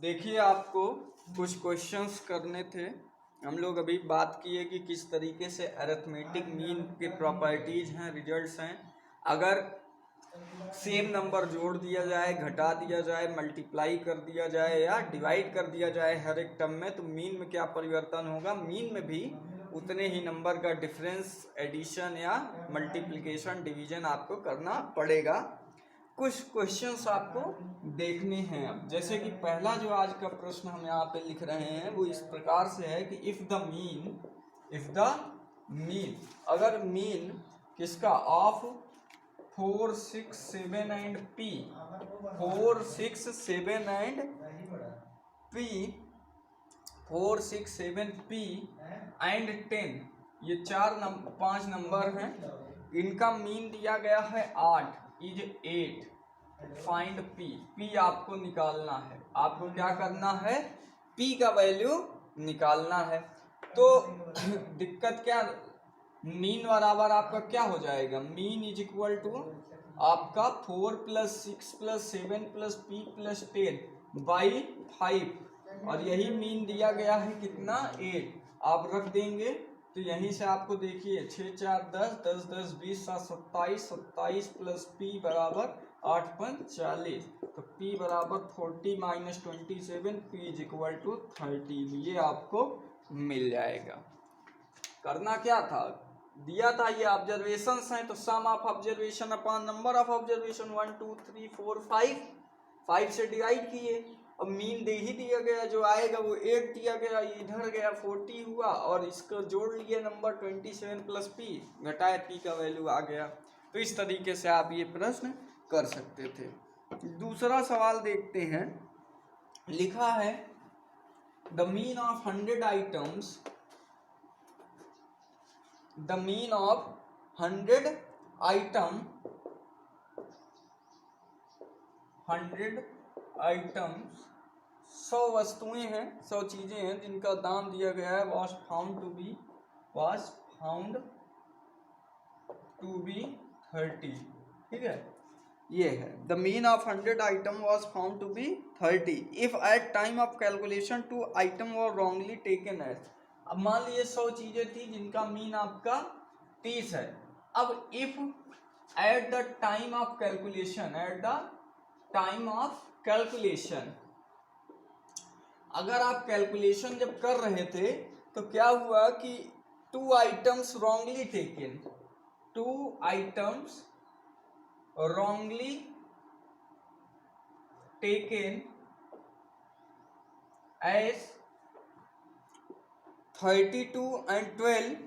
देखिए, आपको कुछ क्वेश्चंस करने थे। हम लोग अभी बात किए कि किस तरीके से अरिथमेटिक मीन के प्रॉपर्टीज हैं, रिजल्ट्स हैं। अगर सेम नंबर जोड़ दिया जाए, घटा दिया जाए, मल्टीप्लाई कर दिया जाए या डिवाइड कर दिया जाए हर एक टर्म में, तो मीन में क्या परिवर्तन होगा। मीन में भी उतने ही नंबर का डिफरेंस, एडिशन या मल्टीप्लिकेशन, डिवीजन आपको करना पड़ेगा। कुछ क्वेश्चंस आपको देखने हैं। अब जैसे कि पहला जो आज का प्रश्न हम यहाँ पे लिख रहे हैं वो इस प्रकार से है कि इफ द मीन अगर मीन किसका of 4, 6, 7 and P, 4, 6, 7 and P, 4, 6, 7 P and 10, ये 5 नंबर हैं। इनका मीन दिया गया है 8 इज 8। फाइंड P आपको निकालना है। आपको क्या करना है, P का वैल्यू निकालना है। तो दिक्कत क्या, मीन बराबर आपका क्या हो जाएगा, मीन इज इक्वल टू आपका 4 + 6 + 7 + P + 10 बाई 5, और यही मीन दिया गया है कितना, 8। आप रख देंगे तो यहीं से आपको देखिए 6, 4, 10, 10, 10, 20, 7, 27, 27 + P बराबर 8, 5, 40। तो P बराबर 40 - 27, P इज इक्वल टू 30। ये आपको मिल जाएगा। करना क्या था, दिया था ये ऑब्जर्वेशंस हैं, तो sum of observation upon number of observation 1, 2, 3, 4, 5 से डिवाइड किए। अब मीन दे ही दिया गया, जो आएगा वो 8 दिया गया, इधर गया 40 हुआ, और इसको जोड़ लिए नंबर 27 + P, घटाए P का वैल्यू आ गया। तो इस तरीके से आप ये प्रश्न कर सकते थे। दूसरा सवाल देखते हैं। लिखा है the mean of 100 items, the mean of 100 items 100 वस्तुएं हैं, 100 चीजें हैं जिनका दाम दिया गया है, was found to be 30। ठीक है, ये है the mean of 100 item was found to be 30 if at time of calculation 2 item were wrongly taken as। अब मान लीजिए 100 चीजें थी जिनका मीन आपका 30 है। अब if at the time of calculation, अगर आप कैलकुलेशन जब कर रहे थे तो क्या हुआ कि 2 items wrongly taken as 32 and 12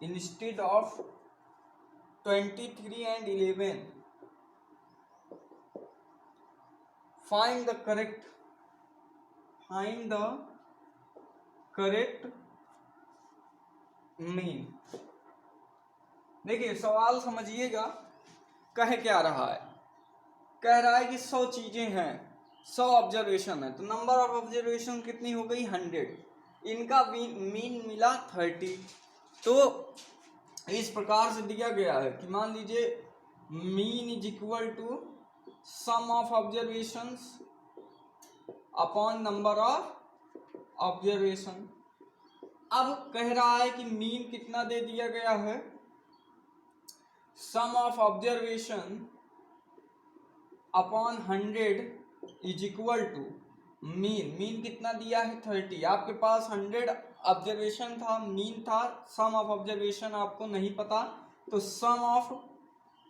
instead of 23 and 11। find the correct mean. देखिए सवाल समझिएगा, कह क्या रहा है, कह रहा है कि 100 चीजें हैं, 100 ऑब्जर्वेशन है, तो नंबर ऑफ ऑब्जर्वेशन कितनी हो गई, 100। इनका मीन मिला 30। तो इस प्रकार से दिया गया है कि मान लीजिए mean is equal to sum of observations upon number of observation. अब कह रहा है कि मीन कितना दे दिया गया है, sum of observation upon 100 is equal to mean कितना दिया है, 30। आपके पास 100 ऑब्जर्वेशन था, मीन था, सम ऑफ ऑब्जर्वेशन आपको नहीं पता, तो सम ऑफ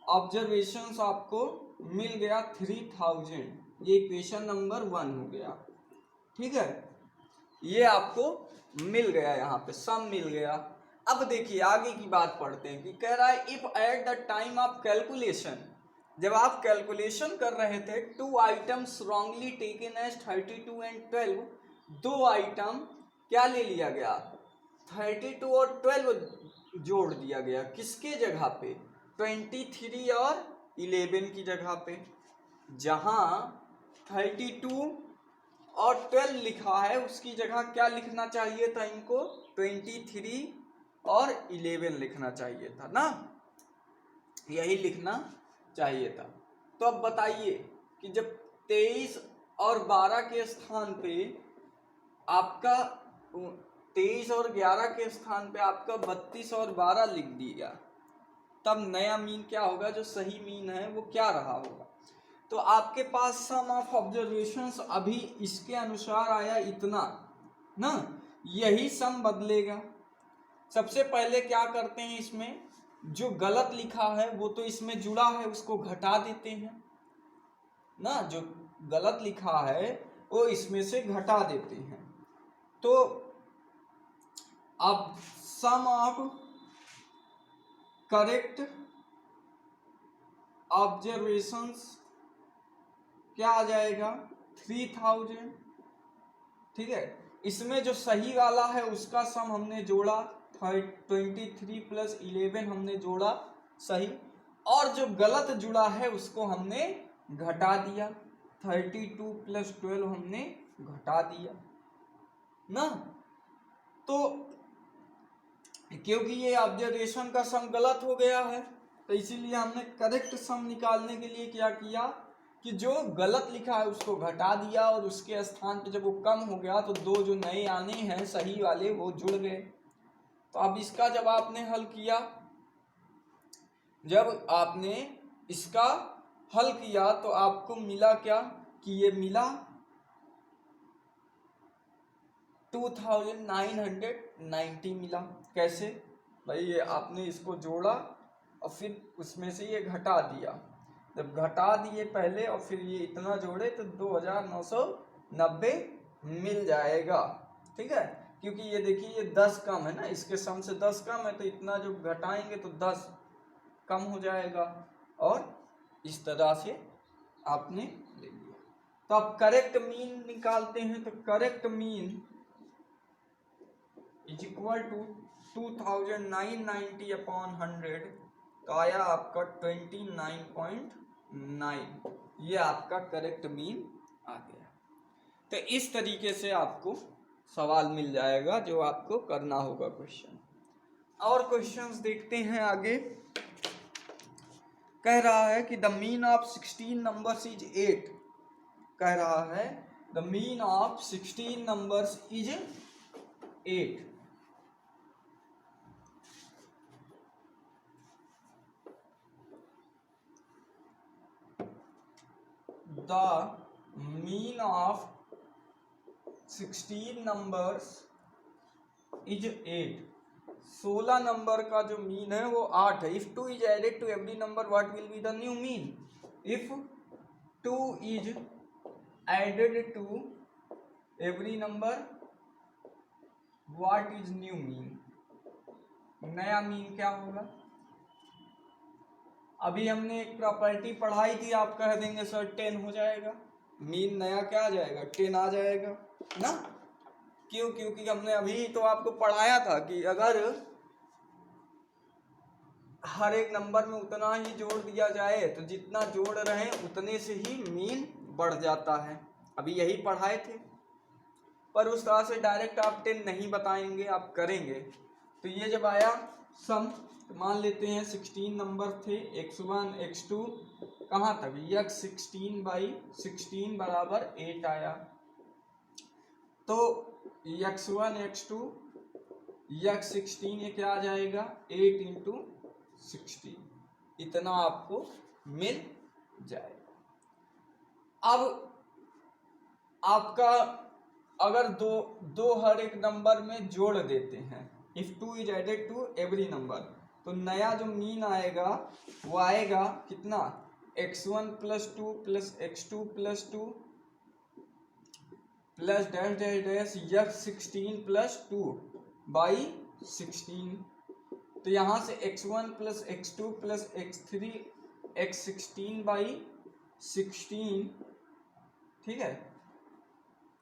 ऑब्जर्वेशंस आपको मिल गया 3000। ये इक्वेशन नंबर 1 हो गया। ठीक है, ये आपको मिल गया, यहाँ पे सम मिल गया। अब देखिए आगे की बात पढ़ते हैं कि कह रहा है if at the time of calculation, जब आप कैलकुलेशन कर रहे थे 2 items wrongly taken as 32 and 12, 2 item क्या ले लिया गया, 32 और 12 जोड़ दिया गया, किसके जगह पे, 23 और 11 की जगह पे। जहां 32 और 12 लिखा है उसकी जगह क्या लिखना चाहिए था इनको, 23 और 11 लिखना चाहिए था ना, यही लिखना चाहिए था। तो अब बताइए कि जब 23 और 12 के स्थान पे आपका 23 और 11 के स्थान पे आपका 32 और 12 लिख दिया, तब नया मीन क्या होगा, जो सही मीन है वो क्या रहा होगा। तो आपके पास सम ऑफ ऑब्जर्वेशंस अभी इसके अनुसार आया इतना ना, यही सम बदलेगा। सबसे पहले क्या करते हैं, इसमें जो गलत लिखा है वो तो इसमें जुड़ा है उसको घटा देते हैं ना, जो गलत लिखा है वो इसमें से घटा देते हैं। तो अब सम ऑफ करेक्ट ऑब्जर्वेशंस क्या आ जाएगा, 3000। ठीक है, इसमें जो सही वाला है उसका सम हमने जोड़ा 23 प्लस 11 हमने जोड़ा सही, और जो गलत जुड़ा है उसको हमने घटा दिया, 32 प्लस 12 हमने घटा दिया ना। तो क्योंकि ये ऑब्जर्वेशन का सम गलत हो गया है तो इसीलिए हमने करेक्ट सम निकालने के लिए क्या किया कि जो गलत लिखा है उसको घटा दिया और उसके स्थान पे जब वो कम हो गया तो दो जो नए आने हैं सही वाले वो जुड़ गए। तो अब इसका जब आपने हल किया, जब आपने इसका हल किया तो आपको मिला क्या कि ये मिला 2990 मिला। कैसे भाई, ये आपने इसको जोड़ा और फिर उसमें से ये घटा दिया, जब घटा दिए पहले और फिर ये इतना जोड़े तो 2990 मिल जाएगा। ठीक है, क्योंकि ये देखिए ये 10 कम है ना, इसके सम से 10 कम है तो इतना जो घटाएंगे तो 10 कम हो जाएगा और इस तरह से आपने ले लिया। तो अब करेक्ट मीन निकालते हैं, तो correct mean is equal to 2990 upon 100, तो आया आपका 29.9, ये आपका करेक्ट मीन आ गया। तो इस तरीके से आपको सवाल मिल जाएगा जो आपको करना होगा क्वेश्चन। और क्वेश्चंस देखते हैं आगे। कह रहा है कि the mean of 16 numbers is 8, कह रहा है the mean of 16 numbers is 8। The mean of 16 numbers is 8। 16 number का जो मीन है वो 8 है। If 2 is added to every number, what will be the new mean? If 2 is added to every number, what is new mean? नया mean क्या होगा? अभी हमने एक प्रॉपर्टी पढ़ाई थी, आप कह देंगे सर 10 हो जाएगा, मीन नया क्या आ जाएगा, 10 आ जाएगा ना। क्यों? क्योंकि हमने अभी तो आपको पढ़ाया था कि अगर हर एक नंबर में उतना ही जोड़ दिया जाए तो जितना जोड़ रहे हैं उतने से ही मीन बढ़ जाता है, अभी यही पढ़ाए थे। पर उस तरह से डायरेक्ट आप 10 नहीं बताएंगे, आप करेंगे। तो ये जब आया सम, तो मान लेते हैं 16 नंबर थे, x1 x2 कहाँ तक, यक्स 16/16 बराबर 8 आया। तो x1 x2 यक्स 16 ये क्या आ जाएगा, 8 इंटू 16, इतना आपको मिल जाएगा। अब आपका अगर दो हर एक नंबर में जोड़ देते हैं, if 2 is added to every number, तो नया जो मीन आएगा वो आएगा कितना, x1 plus 2 plus x2 plus 2 plus dash dash dash x 16 plus 2/16। तो यहाँ से x1 plus x2 plus x3 x16/16, ठीक है,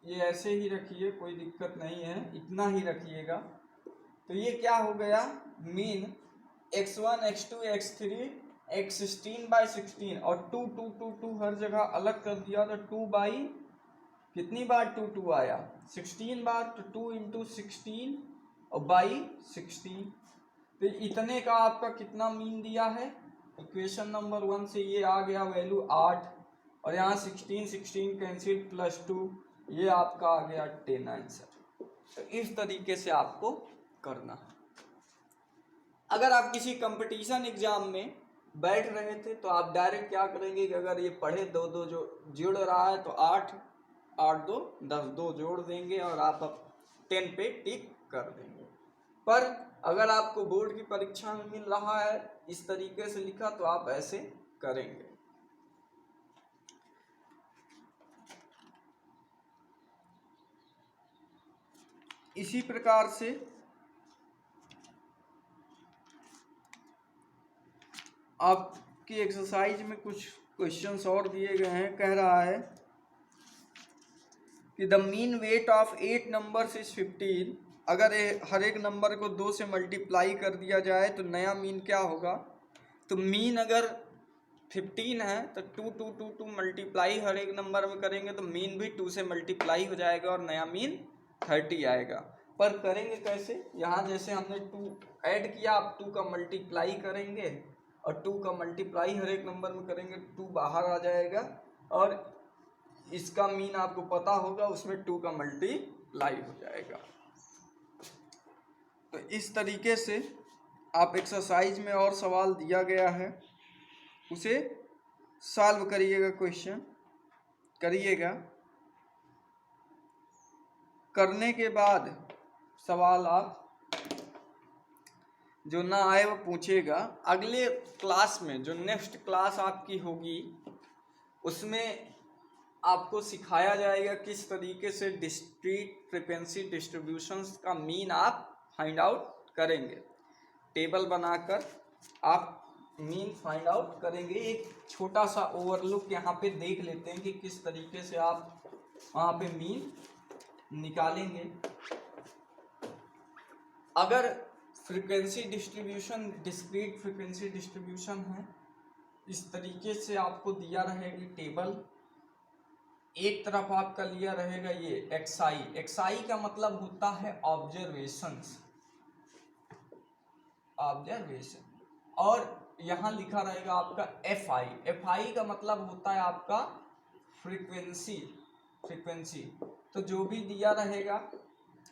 ये ऐसे ही रखिए, कोई दिक्कत नहीं है, इतना ही रखिएगा। तो ये क्या हो गया, mean x1 x2 x3 x16/16 और 2 2 2 2 हर जगह अलग कर दिया तो 2 कितनी बार 2 2 आया, 16 बार, तो 2 इंटू 16 और 16। तो इतने का आपका कितना मीन दिया है, इक्वेशन नंबर 1 से ये आ गया वैल्यू 8 और यहाँ 16 कैंसिल +2, ये आपका आ गया 10 आंसर। तो इस तरीके से आपको करना है। अगर आप किसी कंपटीशन एग्जाम में बैठ रहे थे तो आप डायरेक्ट क्या करेंगे कि अगर ये पढ़े दो दो जो जोड़ रहा है तो 8 8 2 10, 2 जोड़ देंगे और आप 10 पे टिक कर देंगे। पर अगर आपको बोर्ड की परीक्षा में मिल रहा है इस तरीके से लिखा तो आप ऐसे करेंगे। इसी प्रकार से आपकी एक्सरसाइज में कुछ क्वेश्चंस और दिए गए हैं। कह रहा है कि the mean weight of 8 numbers is 15। अगर हर एक नंबर को 2 से मल्टीप्लाई कर दिया जाए तो नया मीन क्या होगा। तो मीन अगर 15 है तो 2 2 2 2 मल्टीप्लाई हर एक नंबर में करेंगे तो मीन भी 2 से मल्टीप्लाई हो जाएगा और नया मीन 30 आएगा। पर करेंगे कैसे, यहाँ जैसे हमने 2 ऐड किया, आप 2 का मल्टीप्लाई करेंगे और 2 का मल्टीप्लाई हर एक नंबर में करेंगे, 2 बाहर आ जाएगा और इसका मीन आपको पता होगा, उसमें 2 का मल्टीप्लाई हो जाएगा। तो इस तरीके से आप एक्सरसाइज में और सवाल दिया गया है उसे सॉल्व करिएगा, क्वेश्चन करिएगा। करने के बाद सवाल आप जो ना आए वो पूछेगा। अगले क्लास में जो नेक्स्ट क्लास आपकी होगी उसमें आपको सिखाया जाएगा किस तरीके से डिस्क्रीट फ्रीक्वेंसी डिस्ट्रीब्यूशंस का मीन आप फाइंड आउट करेंगे। टेबल बनाकर आप मीन फाइंड आउट करेंगे। एक छोटा सा ओवरलुक यहाँ पे देख लेते हैं कि किस तरीके से आप वहाँ पे मीन निकालेंगे। अगर frequency distribution discrete frequency distribution है, इस तरीके से आपको दिया रहेगी टेबल। एक तरफ आपका लिया रहेगा ये एक्सआई। एक्सआई का मतलब होता है ऑब्जर्वेशंस, ऑब्जर्वेशन, और यहाँ लिखा रहेगा आपका एफआई। एफआई का मतलब होता है आपका फ्रीक्वेंसी, फ्रीक्वेंसी। तो जो भी दिया रहेगा,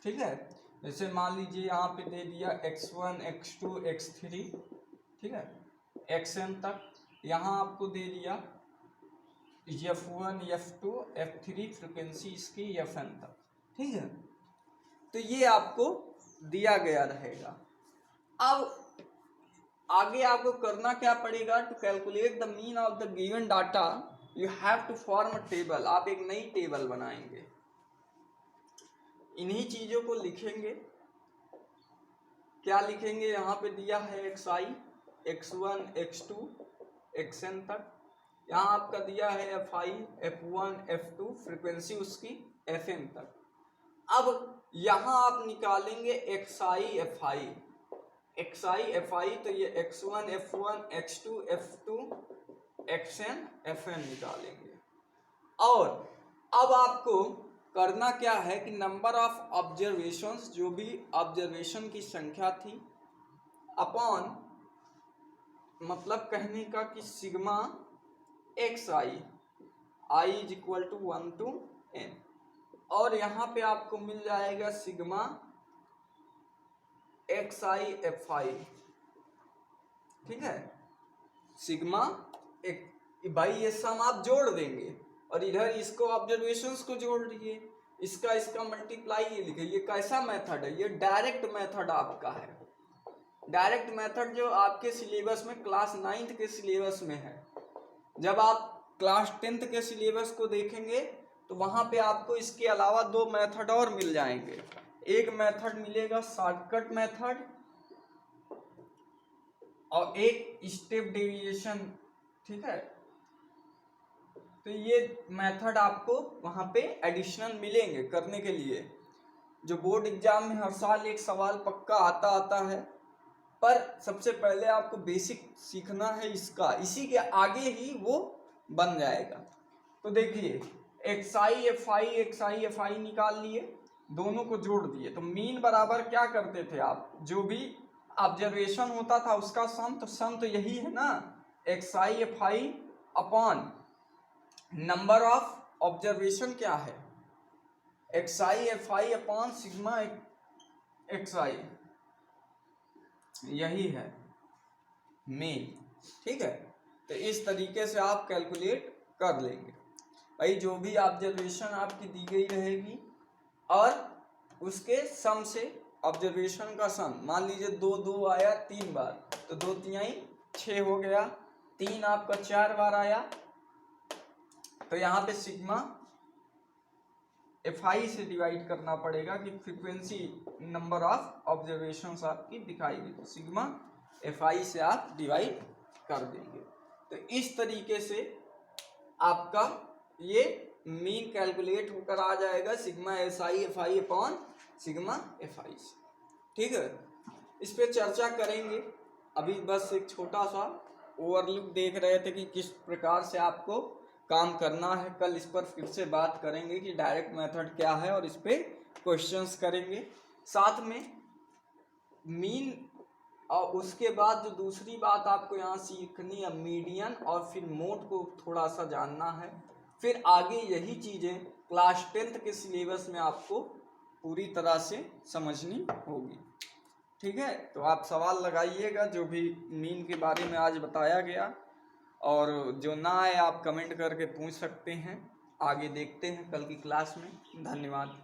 ठीक है, जैसे मान लीजिए यहाँ पे दे दिया x1 x2 x3, ठीक है, xn तक। यहाँ आपको दे दिया f1 f2 f3 फ्रीक्वेंसी इसकी fn तक, ठीक है। तो ये आपको दिया गया रहेगा। अब आगे आपको करना क्या पड़ेगा, to calculate the mean of the given data you have to form a table. आप एक नई टेबल बनाएंगे, इन्हीं चीजों को लिखेंगे। क्या लिखेंगे, यहाँ पे दिया है xi x1 x2 xn तक, यहाँ आपका दिया है fi f1 f2 फ्रीक्वेंसी उसकी fn तक। अब यहाँ आप निकालेंगे xi fi, xi fi, तो ये x1 f1 x2 f2 xn fn निकालेंगे। और अब आपको करना क्या है कि नंबर ऑफ ऑब्जर्वेशंस, जो भी ऑब्जर्वेशन की संख्या थी, अपॉन, मतलब कहने का कि sigma X I is equal to 1 to n, और यहाँ पे आपको मिल जाएगा sigma X I F I, ठीक है, सिग्मा एक। भाई ये सम आप जोड़ देंगे और इधर इसको ऑब्जर्वेशंस को जोड़ दिए, इसका मल्टीप्लाई ये लिखे। ये कैसा मेथड है, ये डायरेक्ट मेथड आपका है। डायरेक्ट मेथड जो आपके सिलेबस में क्लास 9th के सिलेबस में है। जब आप क्लास 10th के सिलेबस को देखेंगे तो वहां पे आपको इसके अलावा 2 मेथड और मिल जाएंगे। एक मेथड मिलेगा शॉर्टकट मेथड और एक स्टेप डेविएशन, ठीक है। तो ये मेथड आपको वहाँ पे एडिशनल मिलेंगे करने के लिए। जो बोर्ड एग्जाम में हर साल एक सवाल पक्का आता है, पर सबसे पहले आपको बेसिक सीखना है इसका, इसी के आगे ही वो बन जाएगा। तो देखिए एक्स आई निकाल लिए, दोनों को जोड़ दिए, तो मीन बराबर क्या करते थे आप, जो भी ऑब्जर्वेशन होता था उसका सम, तो सम तो यही है ना, XI/FI upon number of observation क्या है, XI/FI अपॉन सिग्मा XI, यही है मीन। ठीक है, तो इस तरीके से आप कैलकुलेट कर लेंगे भाई। जो भी ऑब्जर्वेशन आपकी दी गई रहेगी और उसके सम से ऑब्जर्वेशन का सम, मान लीजिए 2 आया 3 बार, तो 2 तिहाई 6 हो गया, 3 आपका 4 बार आया, तो यहाँ पे सिग्मा FI से डिवाइड करना पड़ेगा कि फ्रीक्वेंसी नंबर ऑफ ऑब्जर्वेशंस आपकी दिखाई गई, तो सिग्मा FI से आप डिवाइड कर देंगे। तो इस तरीके से आपका ये मीन कैलकुलेट होकर आ जाएगा sigma SI/FI upon sigma FI से। ठीक है, इस पे चर्चा करेंगे। अभी बस एक छोटा सा ओवरलुक देख रहे थे कि किस प्रकार से आपको काम करना है। कल इस पर फिर से बात करेंगे कि डायरेक्ट मेथड क्या है और इस पे क्वेश्चंस करेंगे। साथ में मीन और उसके बाद जो दूसरी बात आपको यहाँ सीखनी है, मीडियन और फिर मोड को थोड़ा सा जानना है। फिर आगे यही चीज़ें क्लास 10th के सिलेबस में आपको पूरी तरह से समझनी होगी। ठीक है, तो आप सवाल लगाइएगा जो भी मीन के बारे में आज बताया गया, और जो ना आए आप कमेंट करके पूछ सकते हैं। आगे देखते हैं कल की क्लास में। धन्यवाद।